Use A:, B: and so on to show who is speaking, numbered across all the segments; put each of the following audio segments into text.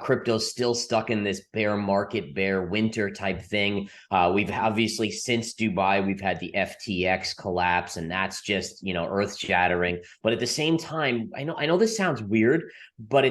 A: Crypto's still stuck in this bear market, bear winter type thing. We've obviously since Dubai, we've had the FTX collapse, and that's just, earth shattering. But at the same time, I know this sounds weird, but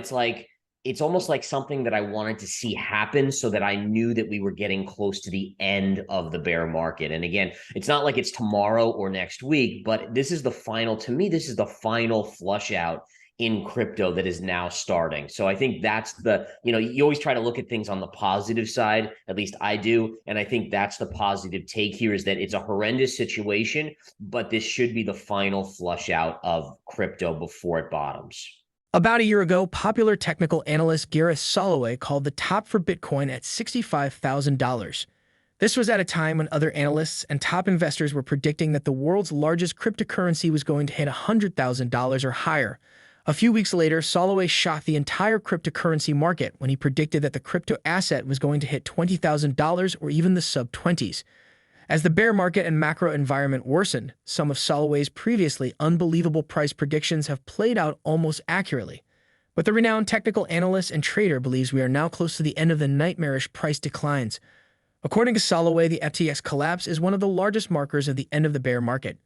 A: it's almost like something that I wanted to see happen so that I knew that we were getting close to the end of the bear market. And again, it's not like it's tomorrow or next week, but this is the final, to me, this is the final flush out in crypto that is now starting. So I think that's you always try to look at things on the positive side, at least I do. And I think that's the positive take here, is that it's a horrendous situation, but this should be the final flush out of crypto before it bottoms.
B: About a year ago, popular technical analyst Gareth Soloway called the top for Bitcoin at $65,000. This was at a time when other analysts and top investors were predicting that the world's largest cryptocurrency was going to hit $100,000 or higher. A few weeks later, Soloway shocked the entire cryptocurrency market when he predicted that the crypto asset was going to hit $20,000 or even the sub-20s. As the bear market and macro environment worsened, some of Soloway's previously unbelievable price predictions have played out almost accurately. But the renowned technical analyst and trader believes we are now close to the end of the nightmarish price declines. According to Soloway, the FTX collapse is one of the largest markers of the end of the bear market.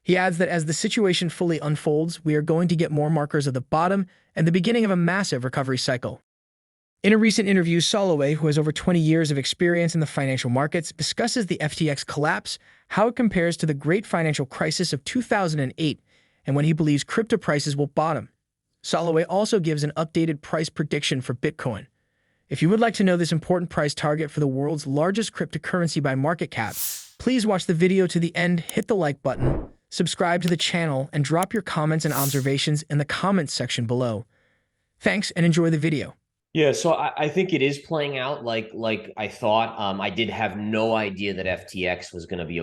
B: He adds that as the situation fully unfolds, we are going to get more markers of the bottom and the beginning of a massive recovery cycle. In a recent interview, Soloway, who has over 20 years of experience in the financial markets, discusses the FTX collapse, how it compares to the great financial crisis of 2008, and when he believes crypto prices will bottom. Soloway also gives an updated price prediction for Bitcoin. If you would like to know this important price target for the world's largest cryptocurrency by market cap, please watch the video to the end, hit the like button, subscribe to the channel, and drop your comments and observations in the comments section below. Thanks and enjoy the video.
A: Yeah, so I think it is playing out like I thought. I did have no idea that FTX was going to be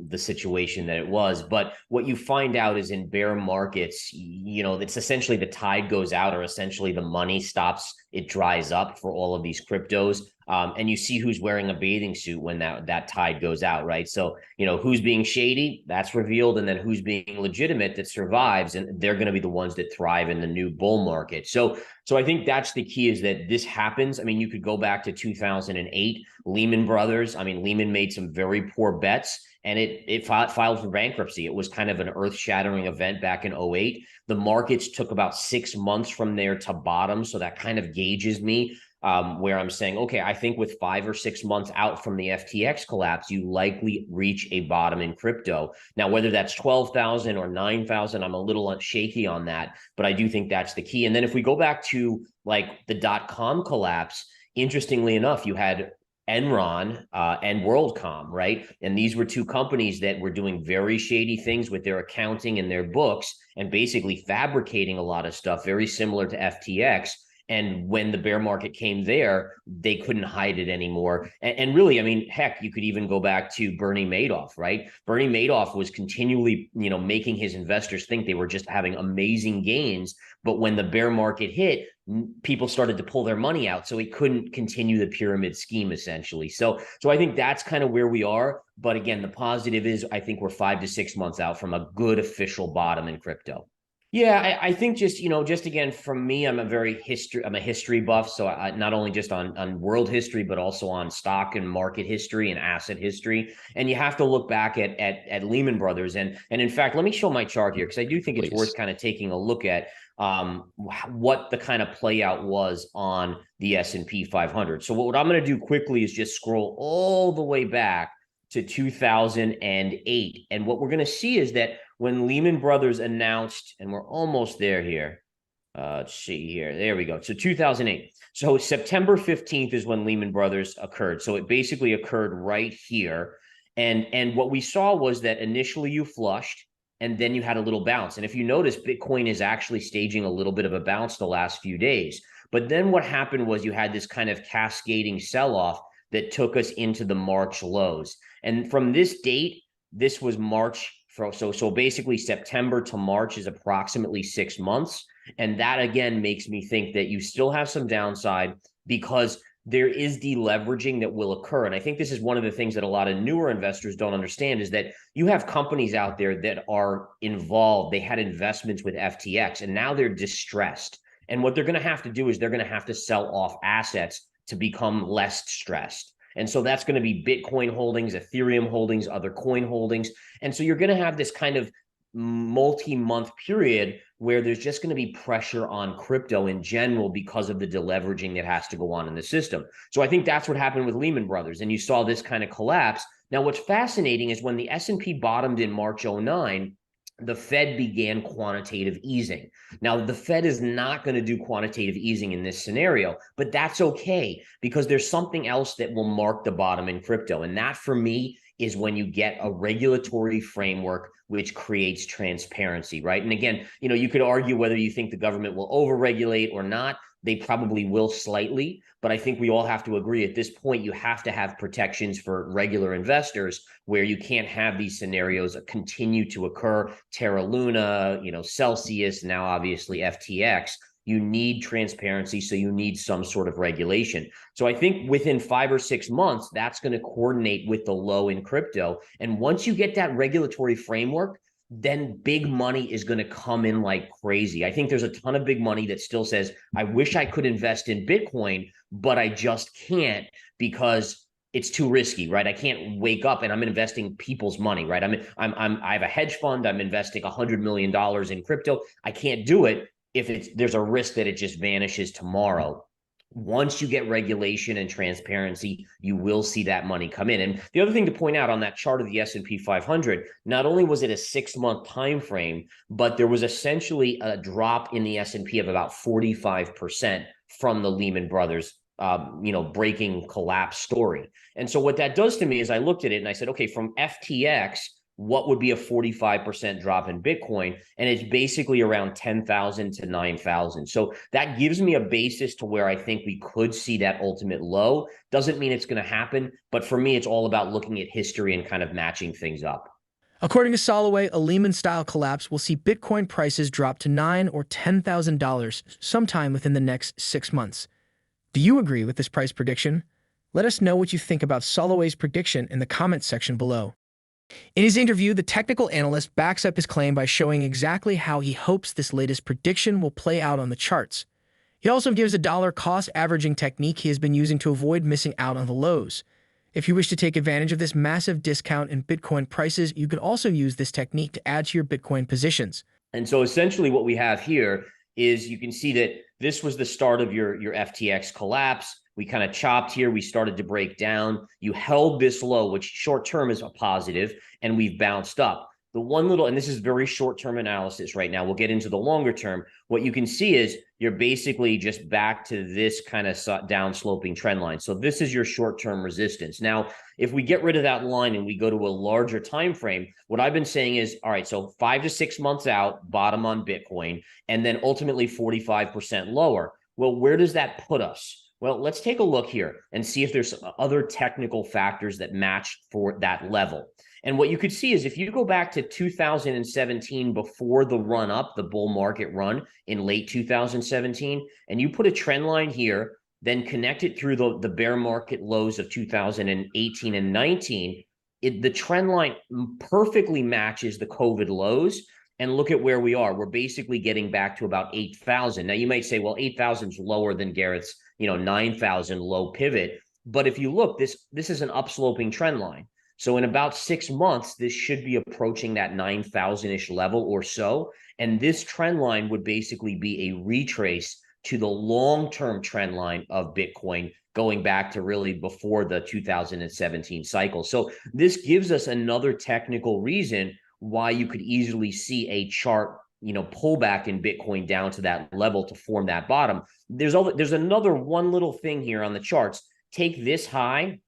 A: the situation that it was. But what you find out is in bear markets, it's essentially the tide goes out, or essentially the money stops, it dries up for all of these cryptos. And you see who's wearing a bathing suit when that tide goes out, right? So, who's being shady, that's revealed, and then who's being legitimate that survives, and they're going to be the ones that thrive in the new bull market. So I think that's the key, is that this happens. I mean, you could go back to 2008, Lehman Brothers. I mean, Lehman made some very poor bets, and it filed for bankruptcy. It was kind of an earth-shattering event back in 2008. The markets took about 6 months from there to bottom, so that kind of gauges me. Where I'm saying, okay, I think with 5 or 6 months out from the FTX collapse, you likely reach a bottom in crypto. Now, whether that's 12,000 or 9,000, I'm a little shaky on that, but I do think that's the key. And then if we go back to like the .com collapse, interestingly enough, you had Enron and WorldCom, right? And these were two companies that were doing very shady things with their accounting and their books, and basically fabricating a lot of stuff very similar to FTX. And when the bear market came there, they couldn't hide it anymore. And really, I mean, heck, you could even go back to Bernie Madoff, right? Bernie Madoff was continually, making his investors think they were just having amazing gains. But when the bear market hit, people started to pull their money out. So he couldn't continue the pyramid scheme, essentially. So I think that's kind of where we are. But again, the positive is I think we're 5 to 6 months out from a good official bottom in crypto. Yeah, I think just again, from me, I'm a history buff. So I not only just on world history, but also on stock and market history and asset history. And you have to look back at Lehman Brothers. And in fact, let me show my chart here, because I do think it's worth kind of taking a look at what the kind of play out was on the S&P 500. So what I'm going to do quickly is just scroll all the way back to 2008. And what we're going to see is that when Lehman Brothers announced, and we're almost there here. Let's see here. There we go. So 2008. So September 15th is when Lehman Brothers occurred. So it basically occurred right here. And what we saw was that initially you flushed, and then you had a little bounce. And if you notice, Bitcoin is actually staging a little bit of a bounce the last few days. But then what happened was you had this kind of cascading sell-off that took us into the March lows. And from this date, this was March. So basically September to March is approximately 6 months. And that again makes me think that you still have some downside, because there is deleveraging that will occur. And I think this is one of the things that a lot of newer investors don't understand, is that you have companies out there that are involved. They had investments with FTX, and now they're distressed. And what they're going to have to do is they're going to have to sell off assets to become less stressed. And so that's going to be Bitcoin holdings, Ethereum holdings, other coin holdings. And so you're going to have this kind of multi-month period where there's just going to be pressure on crypto in general because of the deleveraging that has to go on in the system. So I think that's what happened with Lehman Brothers, and you saw this kind of collapse. Now, what's fascinating is when the S&P bottomed in March 09, the Fed began quantitative easing. Now, the Fed is not going to do quantitative easing in this scenario, but that's okay because there's something else that will mark the bottom in crypto. And that, for me, is when you get a regulatory framework which creates transparency, right? And again, you could argue whether you think the government will overregulate or not. They probably will slightly, but I think we all have to agree at this point, you have to have protections for regular investors where you can't have these scenarios continue to occur. Terra Luna, Celsius, now obviously FTX. You need transparency, so you need some sort of regulation. So I think within 5 or 6 months, that's going to coordinate with the low in crypto. And once you get that regulatory framework, then big money is going to come in like crazy. I think there's a ton of big money that still says, I wish I could invest in Bitcoin, but I just can't because it's too risky, right? I can't wake up and I'm investing people's money, right? I have a hedge fund. I'm investing $100 million in crypto. I can't do it if there's a risk that it just vanishes tomorrow. Once you get regulation and transparency, you will see that money come in. And the other thing to point out on that chart of the S&P 500, not only was it a 6-month time frame, but there was essentially a drop in the S&P of about 45% from the Lehman Brothers breaking collapse story. And so what that does to me is I looked at it and I said, okay, from FTX, what would be a 45% drop in Bitcoin? And it's basically around 10,000 to 9,000. So that gives me a basis to where I think we could see that ultimate low. Doesn't mean it's going to happen, but for me, it's all about looking at history and kind of matching things up.
B: According to Soloway, a Lehman-style collapse will see Bitcoin prices drop to $9,000 or $10,000 sometime within the next 6 months. Do you agree with this price prediction? Let us know what you think about Soloway's prediction in the comments section below. In his interview, the technical analyst backs up his claim by showing exactly how he hopes this latest prediction will play out on the charts. He also gives a dollar cost averaging technique he has been using to avoid missing out on the lows. If you wish to take advantage of this massive discount in Bitcoin prices, you can also use this technique to add to your Bitcoin positions.
A: And so essentially what we have here is you can see that this was the start of your FTX collapse. We kind of chopped here. We started to break down. You held this low, which short-term is a positive, and we've bounced up. The one little, and this is very short-term analysis right now. We'll get into the longer term. What you can see is you're basically just back to this kind of down-sloping trend line. So this is your short-term resistance. Now, if we get rid of that line and we go to a larger time frame, what I've been saying is, all right, so 5 to 6 months out, bottom on Bitcoin, and then ultimately 45% lower. Well, where does that put us? Well, let's take a look here and see if there's other technical factors that match for that level. And what you could see is if you go back to 2017, before the run up, the bull market run in late 2017, and you put a trend line here, then connect it through the bear market lows of 2018 and 19, the trend line perfectly matches the COVID lows. And look at where we are. We're basically getting back to about 8,000. Now, you might say, well, 8,000 is lower than Gareth's 9,000 low pivot. But if you look, this is an upsloping trend line. So in about 6 months, this should be approaching that 9,000-ish level or so. And this trend line would basically be a retrace to the long-term trend line of Bitcoin going back to really before the 2017 cycle. So this gives us another technical reason why you could easily see a chart, pullback in Bitcoin down to that level to form that bottom. There's another one little thing here on the charts. Take this high,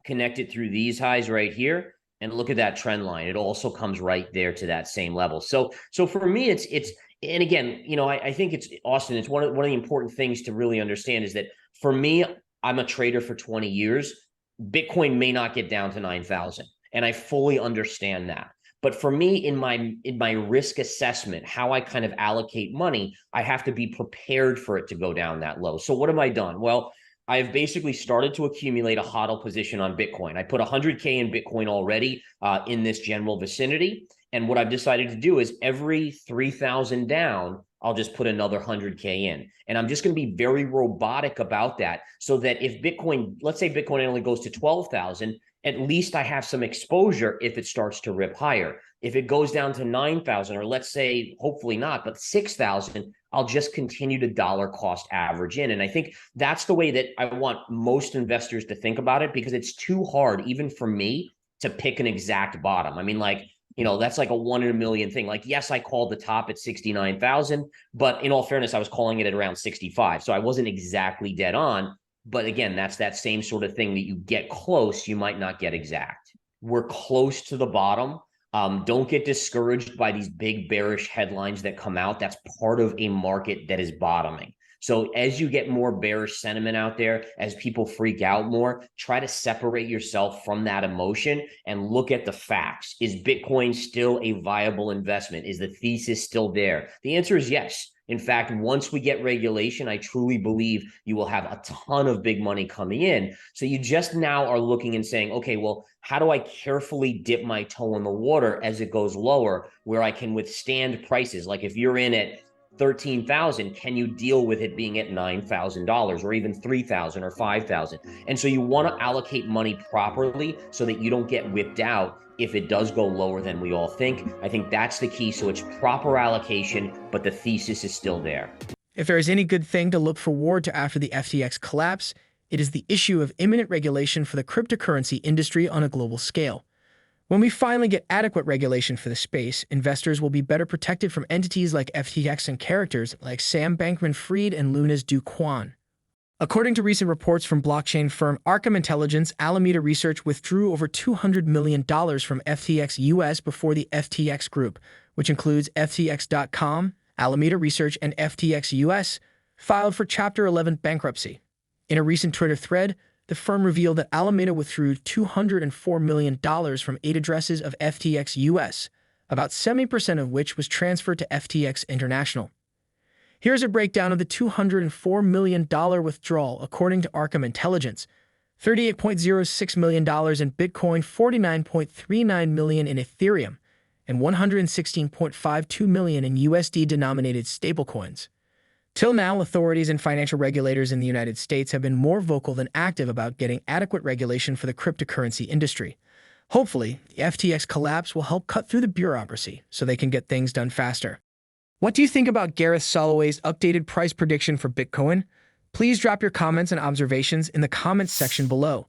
A: connect it through these highs right here, and look at that trend line. It also comes right there to that same level. So for me, it's and again, I think it's Austin. It's one of the important things to really understand is that for me, I'm a trader for 20 years. Bitcoin may not get down to 9,000, and I fully understand that. But for me, in my risk assessment, how I kind of allocate money, I have to be prepared for it to go down that low. So what have I done? Well, I've basically started to accumulate a HODL position on Bitcoin. I put 100K in Bitcoin already in this general vicinity. And what I've decided to do is every 3,000 down, I'll just put another 100K in. And I'm just going to be very robotic about that so that if Bitcoin, let's say Bitcoin only goes to 12,000, at least I have some exposure if it starts to rip higher. If it goes down to 9,000, or let's say, hopefully not, but 6,000, I'll just continue to dollar cost average in. And I think that's the way that I want most investors to think about it, because it's too hard, even for me, to pick an exact bottom. I mean, like, that's like a 1 in a million thing. Like, yes, I called the top at 69,000, but in all fairness, I was calling it at around 65. So I wasn't exactly dead on. But again, that's that same sort of thing that you get close, you might not get exact. We're close to the bottom. Don't get discouraged by these big bearish headlines that come out. That's part of a market that is bottoming. So as you get more bearish sentiment out there, as people freak out more, try to separate yourself from that emotion and look at the facts. Is Bitcoin still a viable investment? Is the thesis still there? The answer is yes. In fact, once we get regulation, I truly believe you will have a ton of big money coming in. So you just now are looking and saying, okay, well, how do I carefully dip my toe in the water as it goes lower where I can withstand prices? Like if you're in at 13,000, can you deal with it being at $9,000 or even 3,000 or 5,000? And so you want to allocate money properly so that you don't get whipped out if it does go lower than we all think. I think that's the key. So it's proper allocation, but the thesis is still there.
B: If there is any good thing to look forward to after the FTX collapse, it is the issue of imminent regulation for the cryptocurrency industry on a global scale. When we finally get adequate regulation for the space, investors will be better protected from entities like FTX and characters like Sam Bankman-Fried and Luna's Do Kwon. According to recent reports from blockchain firm Arkham Intelligence, Alameda Research withdrew over $200 million from FTX US before the FTX Group, which includes FTX.com, Alameda Research, and FTX US, filed for Chapter 11 bankruptcy. In a recent Twitter thread, the firm revealed that Alameda withdrew $204 million from 8 addresses of FTX US, about 70% of which was transferred to FTX International. Here's a breakdown of the $204 million withdrawal according to Arkham Intelligence: $38.06 million in Bitcoin, $49.39 million in Ethereum, and $116.52 million in USD-denominated stablecoins. Till now, authorities and financial regulators in the United States have been more vocal than active about getting adequate regulation for the cryptocurrency industry. Hopefully, the FTX collapse will help cut through the bureaucracy so they can get things done faster. What do you think about Gareth Soloway's updated price prediction for Bitcoin? Please drop your comments and observations in the comments section below.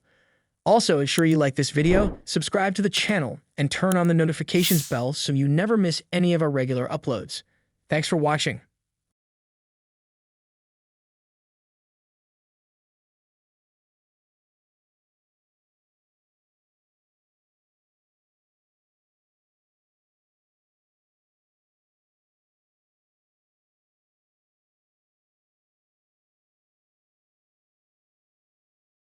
B: Also, ensure you like this video, subscribe to the channel, and turn on the notifications bell so you never miss any of our regular uploads. Thanks for watching.